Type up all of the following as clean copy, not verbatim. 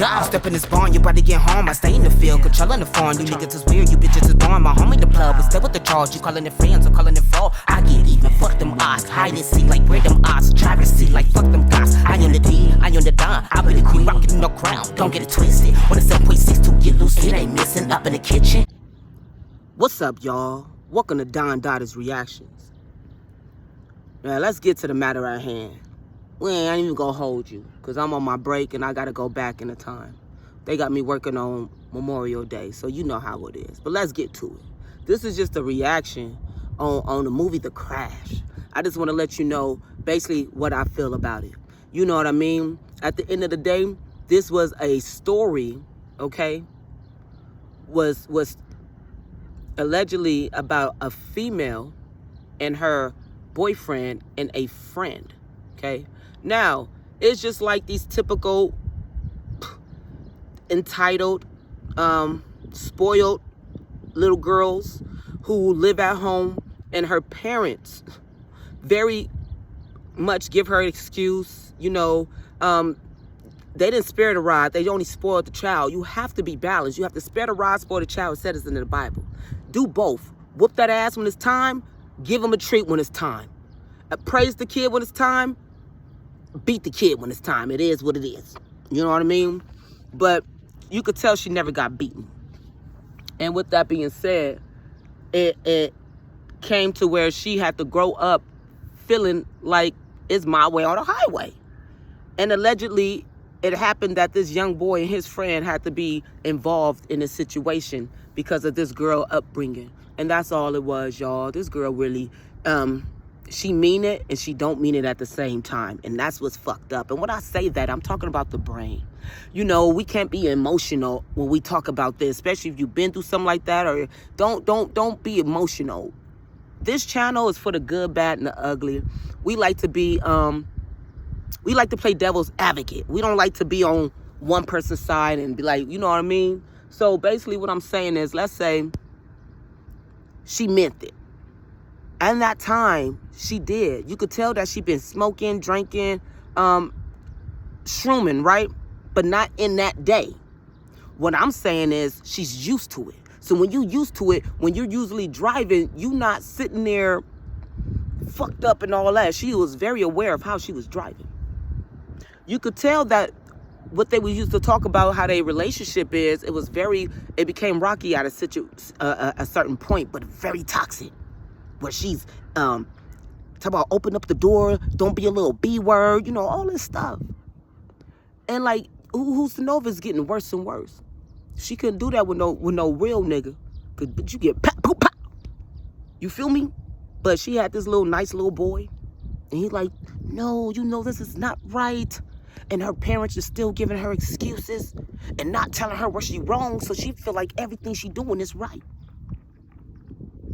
God, step in this barn, you about to get harmed. I stay in the field, controlling the farm. You niggas is weird, you bitches is born. My homie the plug, but stay with the charge. You calling it friends or calling it fall. I get even, fuck them odds. Hide and seek like where them odds. Travesty like fuck them guys. I am the D, I am the Don. I be the queen, rockin' no crown. Don't get it twisted. When it's 7.62, get loose. It ain't missing up in the kitchen. What's up, y'all? Welcome to Don Daughters Reactions. Now, let's get to the matter at hand. I ain't even gonna hold you, because I'm on my break and I gotta go back in the time. They got me working on Memorial Day, so you know how it is. But let's get to it. This is just a reaction on the movie The Crash. I just want to let you know basically what I feel about it. You know what I mean? At the end of the day, this was a story, okay? Was allegedly about a female and her boyfriend and a friend, okay? Now, it's just like these typical entitled, spoiled little girls who live at home and her parents very much give her an excuse, you know, they didn't spare the rod, they only spoiled the child. You have to be balanced. You have to spare the rod, spoil the child. It said it's in the Bible. Do both. Whoop that ass when it's time, give them a treat when it's time. Praise the kid when it's time, beat the kid when it's time. It is what it is. You know what I mean? But you could tell she never got beaten. And with that being said, it came to where she had to grow up feeling like it's my way or the highway. And allegedly, it happened that this young boy and his friend had to be involved in a situation because of this girl upbringing. And that's all it was, y'all. This girl really, she mean it and she don't mean it at the same time. And that's what's fucked up. And when I say that, I'm talking about the brain. You know, we can't be emotional when we talk about this, especially if you've been through something like that, or don't be emotional. This channel is for the good, bad, and the ugly. We like to be, we like to play devil's advocate. We don't like to be on one person's side and be like, you know what I mean? So basically what I'm saying is, let's say she meant it. And that time, she did. You could tell that she been smoking, drinking, shrooming, right? But not in that day. What I'm saying is she's used to it. So when you used to it, when you're usually driving, you not sitting there fucked up and all that. She was very aware of how she was driving. You could tell that what they used to talk about, how their relationship is, it became rocky at a certain point, but very toxic. Where she's, talk about open up the door, don't be a little B word, you know, all this stuff. And like, who's to know if it's getting worse and worse? She couldn't do that with no real nigga. But you get pop, pop, pop. You feel me? But she had this nice little boy. And he's like, no, you know this is not right. And her parents are still giving her excuses and not telling her where she's wrong. So she feel like everything she doing is right.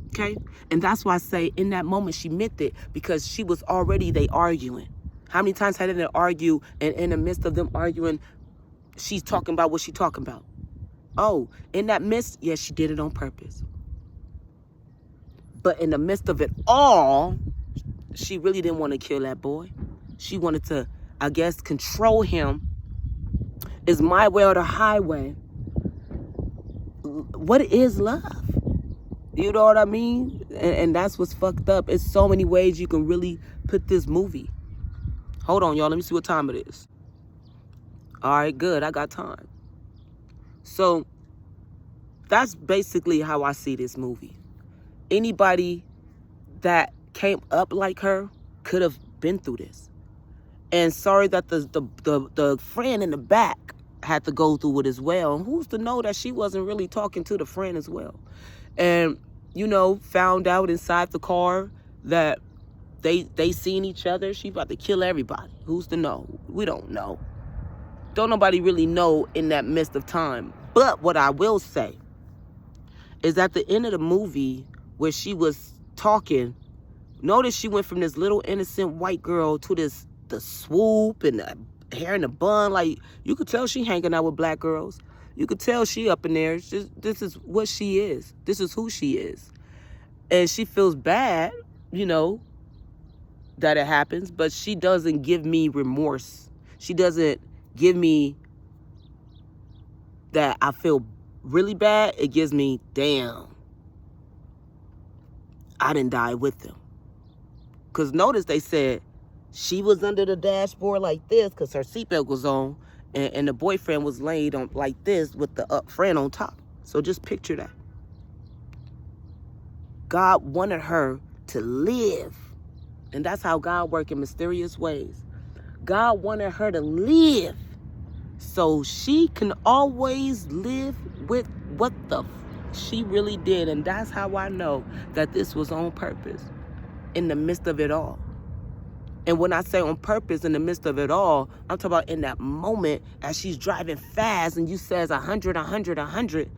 Okay? And that's why I say in that moment she meant it, because she was already, they arguing. How many times had they argued, and in the midst of them arguing, she's talking about what she talking about? Oh, in that midst, yes, she did it on purpose. But in the midst of it all, she really didn't want to kill that boy. She wanted to, I guess, control him. Is my way or the highway? What is love? You know what I mean? And that's what's fucked up. It's so many ways you can really put this movie. Hold on, y'all. Let me see what time it is. All right, good. I got time. So that's basically how I see this movie. Anybody that came up like her could have been through this. And sorry that the friend in the back had to go through it as well. And who's to know that she wasn't really talking to the friend as well? And, you know, found out inside the car that they seen each other. She about to kill everybody. Who's to know? We don't know. Don't nobody really know in that midst of time. But what I will say is at the end of the movie where she was talking, notice she went from this little innocent white girl to the swoop and the hair in the bun. Like, you could tell she hanging out with black girls. You could tell she up in there. This is what she is. This is who she is. And she feels bad, you know, that it happens, but she doesn't give me remorse. She doesn't give me that I feel really bad, it gives me, damn, I didn't die with them. Because notice they said she was under the dashboard like this because her seatbelt was on, and the boyfriend was laid on like this with the friend on top. So just picture that. God wanted her to live. And that's how God works in mysterious ways. God wanted her to live so she can always live with what she really did. And that's how I know that this was on purpose in the midst of it all. And when I say on purpose in the midst of it all, I'm talking about in that moment as she's driving fast and you says 100, 100, 100,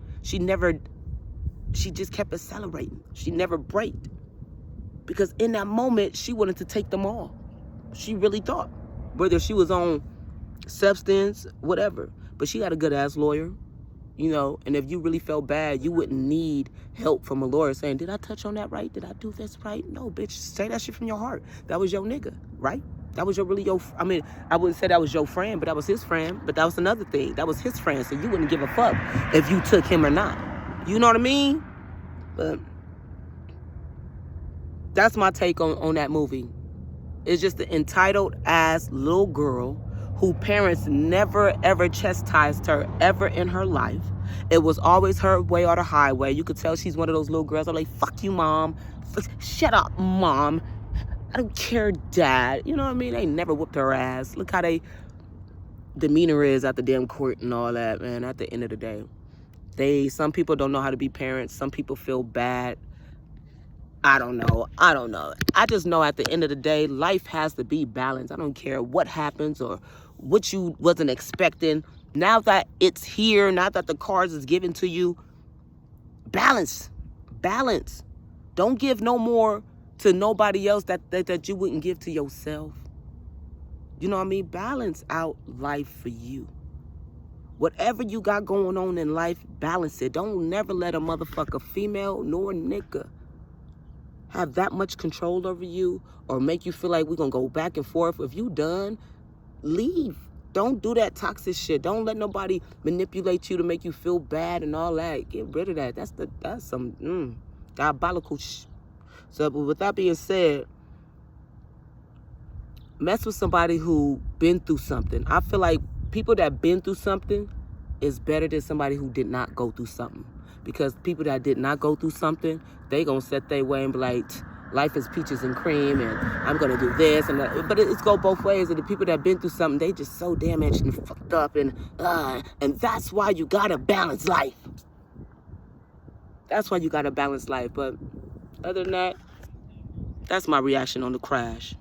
she just kept accelerating. She never braked. Because in that moment, she wanted to take them all. She really thought. Whether she was on substance, whatever. But she got a good-ass lawyer, you know. And if you really felt bad, you wouldn't need help from a lawyer saying, did I touch on that right? Did I do this right? No, bitch. Say that shit from your heart. That was your nigga, right? That was I mean, I wouldn't say that was your friend, but that was his friend. But that was another thing. That was his friend. So you wouldn't give a fuck if you took him or not. You know what I mean? But that's my take on that movie. It's just the entitled ass little girl who parents never ever chastised her ever in her life. It was always her way or the highway. You could tell she's one of those little girls that are like, fuck you, mom. Shut up, mom. I don't care, dad. You know what I mean? They never whooped her ass. Look how they demeanor is at the damn court and all that, man. At the end of the day, some people don't know how to be parents. Some people feel bad. I don't know. I just know at the end of the day, life has to be balanced. I don't care what happens or what you wasn't expecting. Now that it's here, now that the cards is given to you, balance. Don't give no more to nobody else that you wouldn't give to yourself. You know what I mean? Balance out life for you. Whatever you got going on in life, balance it. Don't never let a motherfucker, female nor nigga, have that much control over you or make you feel like we're going to go back and forth. If you done, leave. Don't do that toxic shit. Don't let nobody manipulate you to make you feel bad and all that. Get rid of that. That's some diabolical shit. So, but with that being said, mess with somebody who been through something. I feel like people that been through something is better than somebody who did not go through something. Because people that did not go through something, they gonna set their way and be like, life is peaches and cream, and I'm gonna do this and that. But it's go both ways. And the people that been through something, they just so damaged and fucked up, and that's why you gotta balance life. That's why you gotta balance life. But other than that, that's my reaction on the crash.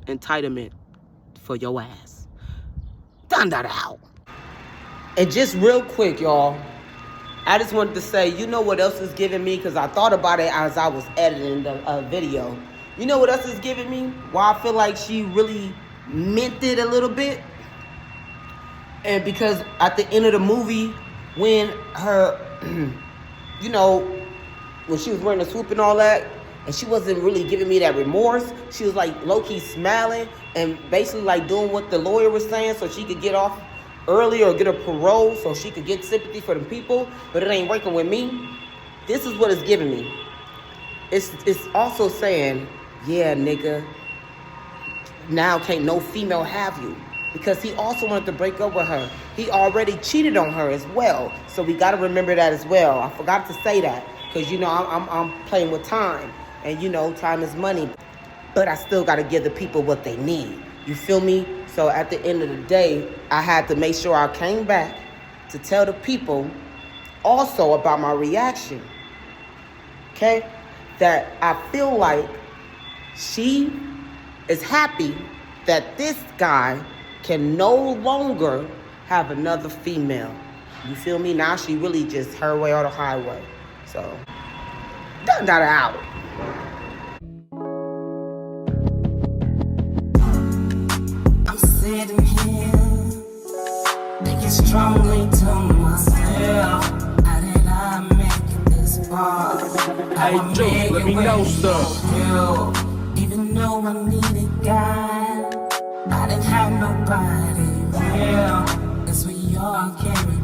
Entitlement for your ass. Done that out. And just real quick, y'all, I just wanted to say, you know what else is giving me? Because I thought about it as I was editing the video. You know what else is giving me? Why I feel like she really meant it a little bit? And because at the end of the movie, when her, you know, when she was wearing the swoop and all that, and she wasn't really giving me that remorse. She was like low-key smiling and basically like doing what the lawyer was saying so she could get off early or get a parole so she could get sympathy for the people, but it ain't working with me. This is what it's giving me. It's also saying, yeah, nigga, now can't no female have you. Because he also wanted to break up with her. He already cheated on her as well. So we got to remember that as well. I forgot to say that because, you know, I'm playing with time. And, you know, time is money. But I still got to give the people what they need. You feel me? So at the end of the day, I had to make sure I came back to tell the people also about my reaction. Okay? That I feel like she is happy that this guy can no longer have another female. You feel me? Now she really just her way or the highway. So, done that out. I'm sitting here, thinking strongly to myself. How did I make it this far? Hey, Duke, let me know stuff. Even though I needed God, I didn't have nobody real. That's what y'all carry